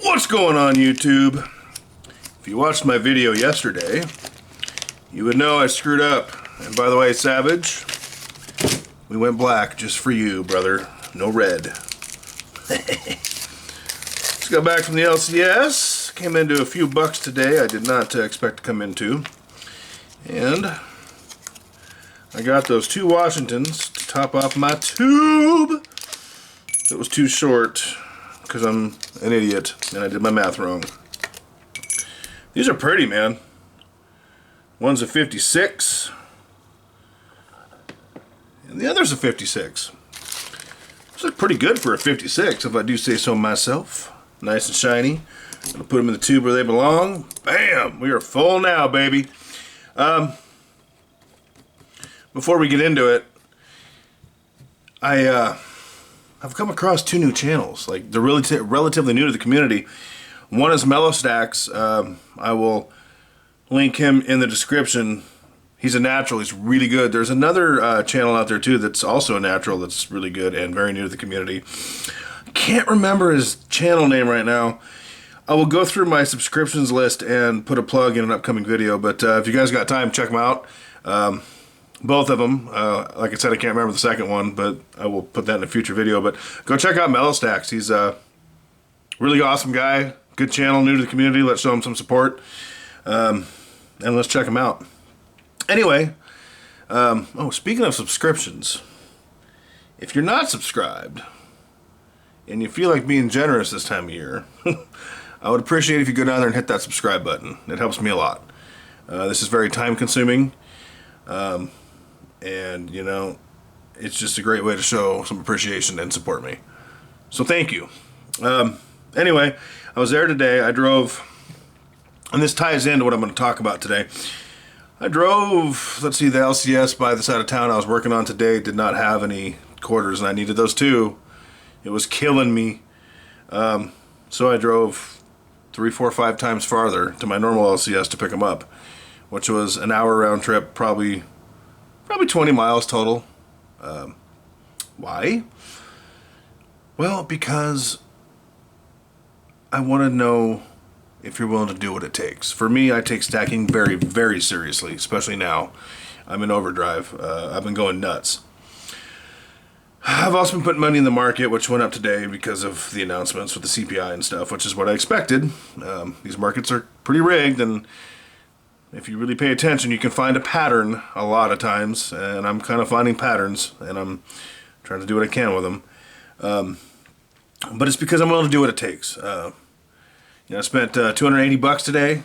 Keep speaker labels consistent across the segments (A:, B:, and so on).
A: What's going on, YouTube? If you watched my video yesterday, you would know I screwed up. And by the way, Savage, we went black just for you, brother. No red. Just got back from the LCS. Came into a few bucks today I did not expect to come into. And I got those two Washingtons to top off my tube. It was too short because I'm an idiot and I did my math wrong. These are pretty, man. One's a 56 and the other's a 56. These look pretty good for a 56 if I do say so myself. Nice and shiny. Gonna put them in the tube where they belong. Bam! We are full now, baby. Before we get into it, I've come across two new channels. Like, they're really relatively new to the community. One is Mellow Stacks. I will link him in the description. He's a natural. He's really good. There's another channel out there too that's also a natural that's really good and very new to the community. Can't remember his channel name right now. I will go through my subscriptions list and put a plug in an upcoming video. But if you guys got time, check them out. Both of them. Like I said, I can't remember the second one, but I will put that in a future video. But go check out Mellow Stacks. He's a really awesome guy. Good channel, new to the community. Let's show him some support. And let's check him out. Anyway, speaking of subscriptions, if you're not subscribed and you feel like being generous this time of year, I would appreciate if you go down there and hit that subscribe button. It helps me a lot. This is very time consuming. And you know, it's just a great way to show some appreciation and support me. So thank you. Anyway, I was there today. I drove, and this ties into what I'm going to talk about today. I drove, let's see, the LCS by the side of town I was working on today did not have any quarters, and I needed those too. It was killing me. So I drove 3, 4, 5 times farther to my normal LCS to pick them up, which was an hour round trip, probably 20 miles total. Why? Well, because I want to know if you're willing to do what it takes. For me, I take stacking very, very seriously, especially now. I'm in overdrive. I've been going nuts. I've also been putting money in the market, which went up today because of the announcements with the CPI and stuff, which is what I expected. These markets are pretty rigged, and if you really pay attention, you can find a pattern a lot of times, and I'm kind of finding patterns, and I'm trying to do what I can with them. But it's because I'm willing to do what it takes. I spent $280 today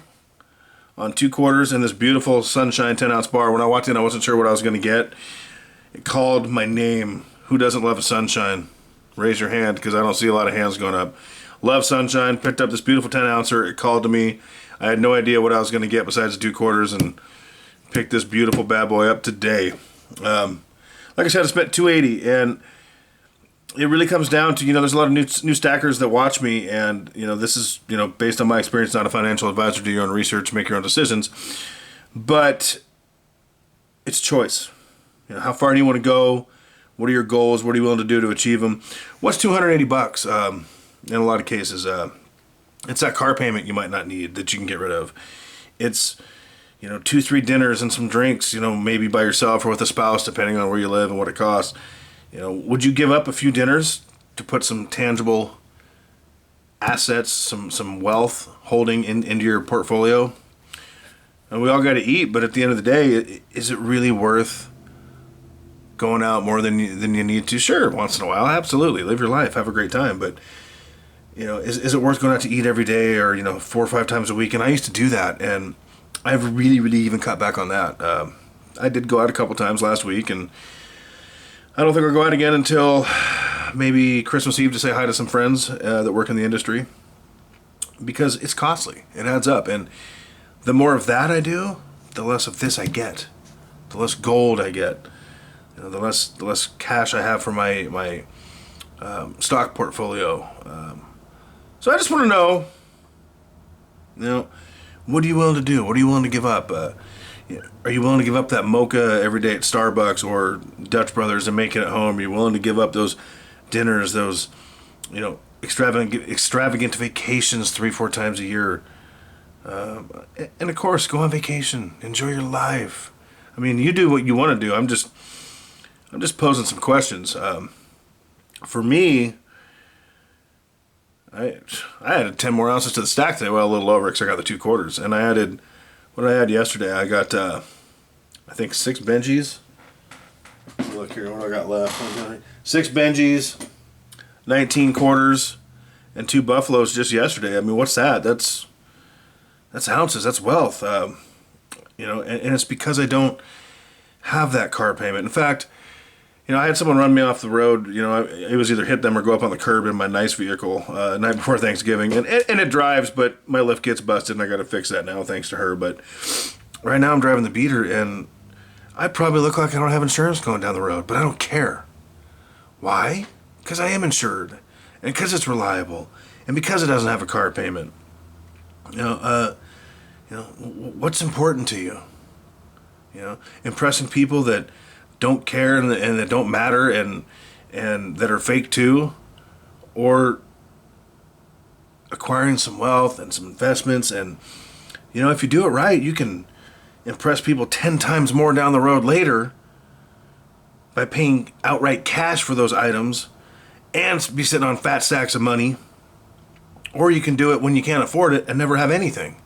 A: on 2 quarters in this beautiful Sunshine 10-ounce bar. When I walked in, I wasn't sure what I was going to get. It called my name. Who doesn't love a Sunshine? Raise your hand, because I don't see a lot of hands going up. Love Sunshine. Picked up this beautiful 10-ouncer. It called to me. I had no idea what I was going to get besides the 2 quarters, and picked this beautiful bad boy up today. Like I said, I spent $280, and it really comes down to, there's a lot of new stackers that watch me, and, this is, based on my experience, not a financial advisor. Do your own research, make your own decisions. But it's choice. How far do you want to go? What are your goals? What are you willing to do to achieve them? What's $280? In a lot of cases, it's that car payment you might not need that you can get rid of. It's, 2, 3 dinners and some drinks, maybe by yourself or with a spouse, depending on where you live and what it costs. Would you give up a few dinners to put some tangible assets, some wealth holding into your portfolio? And we all got to eat, but at the end of the day, is it really worth going out more than you need to? Sure, once in a while, absolutely. Live your life, have a great time, but is it worth going out to eat every day or 4 or 5 times a week? And I used to do that, and I've really even cut back on that. I did go out a couple times last week, and I don't think I'll go out again until maybe Christmas Eve to say hi to some friends that work in the industry, because it's costly. It adds up, and the more of that I do, the less of this I get, the less gold I get, the less cash I have for my stock portfolio. So I just want to know, what are you willing to do? What are you willing to give up? Are you willing to give up that mocha every day at Starbucks or Dutch Brothers and make it at home? Are you willing to give up those dinners, those, extravagant vacations 3-4 times a year. And of course, go on vacation, enjoy your life. I mean, you do what you want to do. I'm just posing some questions. For me, I added 10 more ounces to the stack today. Well, a little over because I got the 2 quarters, and I added what I had yesterday. I got I think 6 Benjis. Look here, what do I got left? 6 Benjis, 19 quarters, and 2 Buffaloes just yesterday. I mean, what's that? That's ounces. That's wealth. You know, and it's because I don't have that car payment. In fact, you know, I had someone run me off the road. You know, it was either hit them or go up on the curb in my nice vehicle night before Thanksgiving, and it drives, but my lift gets busted, and I got to fix that now, thanks to her. But right now, I'm driving the beater, and I probably look like I don't have insurance going down the road, but I don't care. Why? Because I am insured, and because it's reliable, and because it doesn't have a car payment. You know, what's important to you? You know, impressing people that don't care and that don't matter and that are fake too, or acquiring some wealth and some investments. And you know, if you do it right, you can impress people 10 times more down the road later by paying outright cash for those items and be sitting on fat sacks of money. Or you can do it when you can't afford it and never have anything.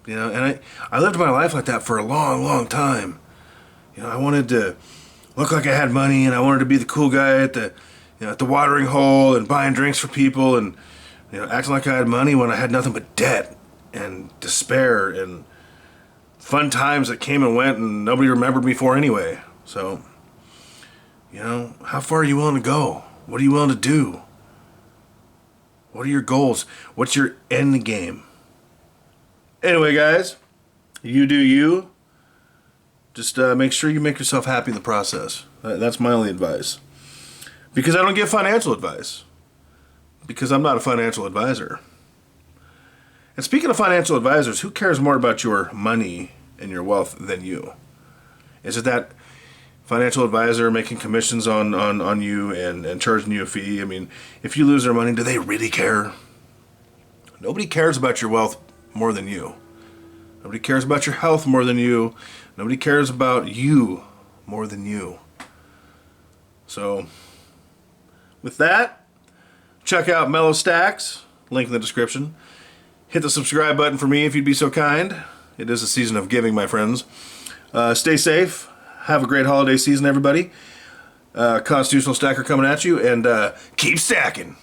A: You know, and I lived my life like that for a long, long time. You know, I wanted to look like I had money, and I wanted to be the cool guy at the watering hole and buying drinks for people, and you know, acting like I had money when I had nothing but debt and despair and fun times that came and went, and nobody remembered me for anyway. So, you know, how far are you willing to go? What are you willing to do? What are your goals? What's your end game? Anyway, guys, you do you. Just make sure you make yourself happy in the process. That's my only advice. Because I don't give financial advice. Because I'm not a financial advisor. And speaking of financial advisors, who cares more about your money and your wealth than you? Is it that financial advisor making commissions on you and charging you a fee? I mean, if you lose their money, do they really care? Nobody cares about your wealth more than you. Nobody cares about your health more than you. Nobody cares about you more than you. So, with that, check out Mellow Stacks, link in the description. Hit the subscribe button for me if you'd be so kind. It is a season of giving, my friends. Stay safe. Have a great holiday season, everybody. Constitutional Stacker coming at you, and keep stacking.